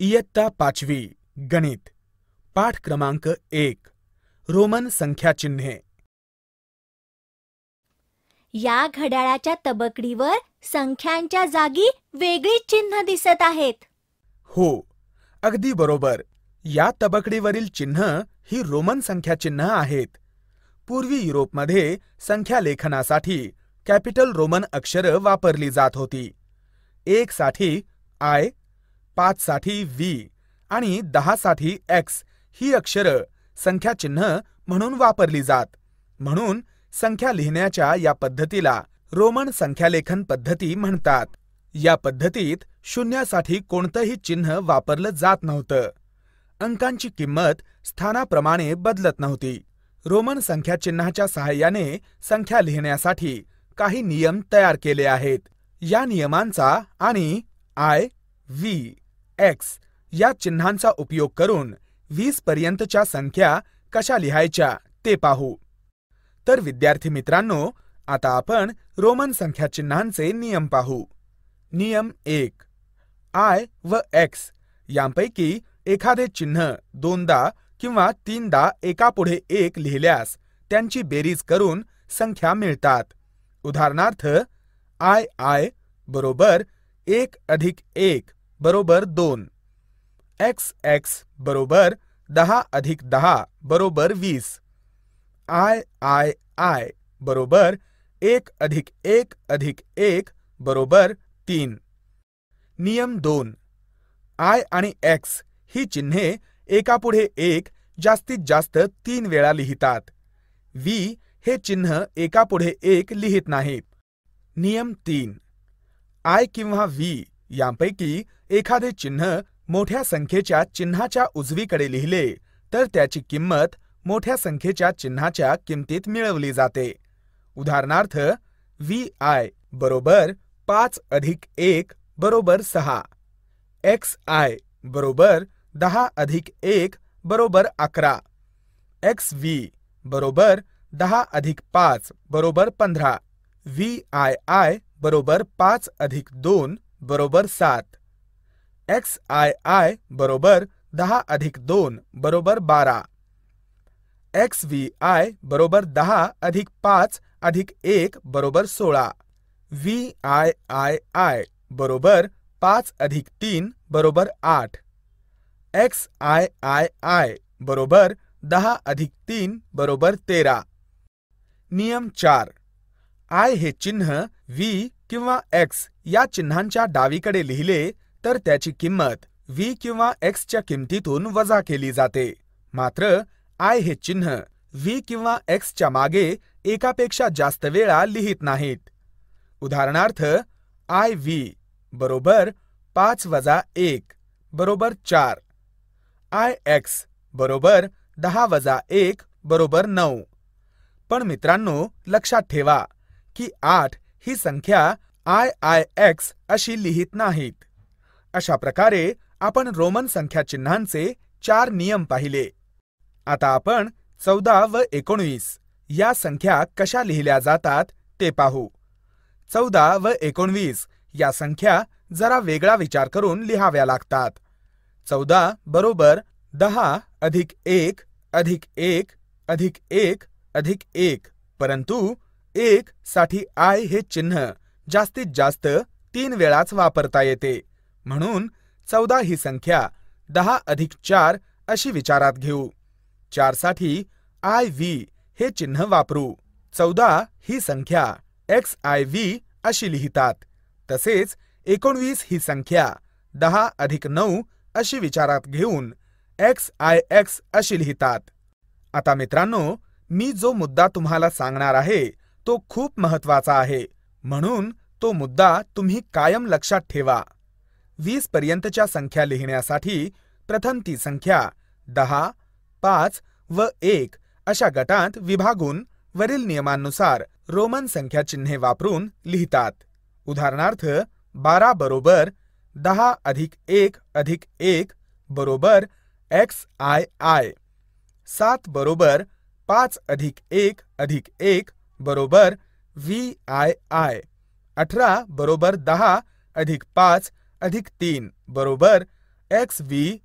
इयत्ता 5वी गणित पाठ क्रमांक 1 रोमन संख्याचिन्हे। या घड्याळाच्या तबकडीवर संख्यांच्या जागी वेगळी चिन्ह दिसत आहेत। हो, अगदी बरोबर। या तबकडीवरील चिन्ह ही रोमन संख्याचिन्ह आहेत। पूर्वी युरोपमध्ये संख्या लेखनासाठी कॅपिटल रोमन अक्षरं वापरली जात होती। 1 साठी आय, 5 साठी व्ही आणि 10 साठी एक्स ही अक्षरं संख्याचिन्ह म्हणून वापरली जात। म्हणून संख्या लिहिण्याच्या या पद्धतीला रोमन संख्यालेखन पद्धती म्हणतात। या पद्धतीत शून्यासाठी कोणतंही चिन्ह वापरलं जात नव्हतं। अंकांची किंमत स्थानाप्रमाणे बदलत नव्हती। रोमन संख्याचिन्हाच्या सहाय्याने संख्या लिहिण्यासाठी काही नियम तयार केले आहेत। या नियमांचा आणि आय, व्ही, एक्स या चिन्हांचा उपयोग करून 20 पर्यंतच्या संख्या कशा लिहायच्या ते पाहू। तर विद्यार्थी मित्रांनो, आता आपण रोमन संख्याचिन्हांचे नियम पाहू। नियम 1, आय व एक्स यांपैकी एखादे चिन्ह दोनदा किंवा तीनदा एकापुढे एक लिहिल्यास त्यांची बेरीज करून संख्या मिळतात। उदाहरणार्थ, आय बरोबर 1 अधिक 1 बरोबर 2, एक्स बरोबर 10 अधिक 10 बरोबर 20, आय बरोबर 1 अधिक 1 अधिक 1 बरोबर 3। नियम 2, आय आणि एक्स ही चिन्हे एकापुढे एक जास्तीत जास्त 3 वेळा लिहितात। व्ही हे चिन्ह एकापुढे एक लिहित नाहीत। नियम 3, आय किंवा व्ही यांपैकी एखादे चिन्ह मोठ्या संख्येच्या चिन्हाच्या उजवीकडे लिहिले तर त्याची किंमत मोठ्या संख्येच्या चिन्हाच्या किमतीत मिळवली जाते। उदाहरणार्थ, VI बरोबर 5 अधिक 1 बरोबर 6, XI बरोबर 10 अधिक 1 बरोबर 11, XV बरोबर 10 अधिक 5 बरोबर 15, VII बरोबर 5 अधिक 2 बरोबर 7, XII बरोबर 10 अधिक 2 बरोबर 12, XVI बरोबर 10 अधिक 5 अधिक 1 बरोबर 16, VIII बरोबर 5 अधिक 3 बरोबर 8, XIII बरोबर 10 अधिक 3 बरोबर 13। नियम 4, आय हे चिन्ह व्ही किंवा एक्स या चिन्हांच्या डावीकडे लिहिले तर त्याची किंमत व्ही किंवा एक्सच्या किमतीतून वजा केली जाते। मात्र आय हे चिन्ह व्ही किंवा एक्सच्या मागे एकापेक्षा जास्त वेळा लिहित नाहीत। उदाहरणार्थ, IV बरोबर 5 वजा 1 बरोबर 4, IX बरोबर 10 वजा 1 बरोबर 9। पण मित्रांनो, लक्षात ठेवा की 8 ही संख्या IIX अशी लिहित नाहीत। अशा प्रकारे आपण रोमन संख्याचिन्हांचे 4 नियम पाहिले। आता आपण 14 व 19 या संख्या कशा लिहिल्या जातात ते पाहू। 14 व 19 या संख्या जरा वेगळा विचार करून लिहाव्या लागतात। 14 बरोबर 10 अधिक 1 अधिक 1 अधिक 1 अधिक 1, परंतु 1 साठी आय हे चिन्ह जास्तीत जास्त 3 वेळाच वापरता येते। म्हणून 14 ही संख्या 10 अधिक 4 अशी विचारात घेऊ। 4 साठी IV हे चिन्ह वापरू। 14 ही संख्या XIV अशी लिहितात। तसेच 19 ही संख्या 10 अधिक 9 अशी विचारात घेऊन XIX अशी लिहितात। आता मित्रांनो, मी जो मुद्दा तुम्हाला सांगणार आहे तो खूप महत्त्वाचा आहे, म्हणून तो मुद्दा तुम्ही कायम लक्षात ठेवा। 20 पर्यंतच्या संख्या लिहिण्यासाठी प्रथम ती संख्या 10, 5 व 1 अशा गटांत विभागून वरील नियमांनुसार रोमन संख्याचिन्हे वापरून लिहितात। उदाहरणार्थ, 12 बरोबर 10 अधिक 1 अधिक 1 बरोबर XII, 7 बरोबर 5 अधिक 1 अधिक 1 बरोबर VII, 18 बरोबर 10 अधिक 5 अधिक 3 बरोबर XVIII